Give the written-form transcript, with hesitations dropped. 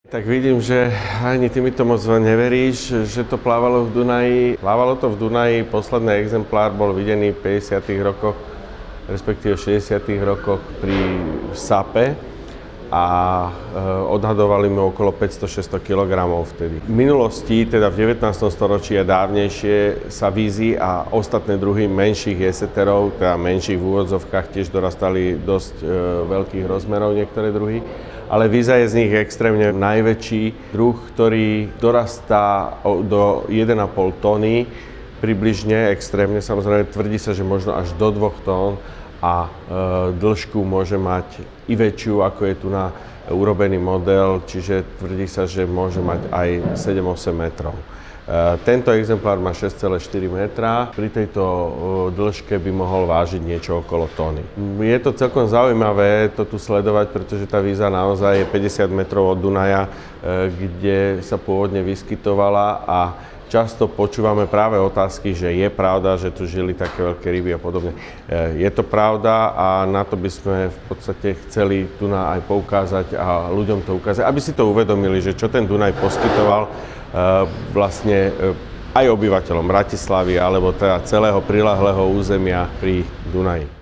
Tak vidím, že ani ty mi to moc neveríš, že to plávalo v Dunaji. Plávalo to v Dunaji, posledný exemplár bol videný v 50. rokoch, respektíve v 60. rokoch pri Sape a odhadovali mi okolo 500-600 kg vtedy. V minulosti, teda v 19. storočí a dávnejšie, sa vízy a ostatné druhy menších jeseterov, teda menších v úvodzovkách, tiež dorastali dosť veľkých rozmerov niektoré druhy. Ale víza je z nich extrémne najväčší druh, ktorý dorastá do 1,5 tony, približne extrémne, samozrejme tvrdí sa, že možno až do 2 tón a dĺžku môže mať i väčšiu, ako je tu na urobený model, čiže tvrdí sa, že môže mať aj 7-8 metrov. Tento exemplár má 6,4 metra, pri tejto dĺžke by mohol vážiť niečo okolo tony. Je to celkom zaujímavé to tu sledovať, pretože tá víza naozaj je 50 metrov od Dunaja, kde sa pôvodne vyskytovala a často počúvame práve otázky, že je pravda, že tu žili také veľké ryby a podobne. Je to pravda a na to by sme v podstate chceli tu aj poukázať a ľuďom to ukázať, aby si to uvedomili, že čo ten Dunaj poskytoval vlastne aj obyvateľom Bratislavy alebo teda celého priľahlého územia pri Dunaji.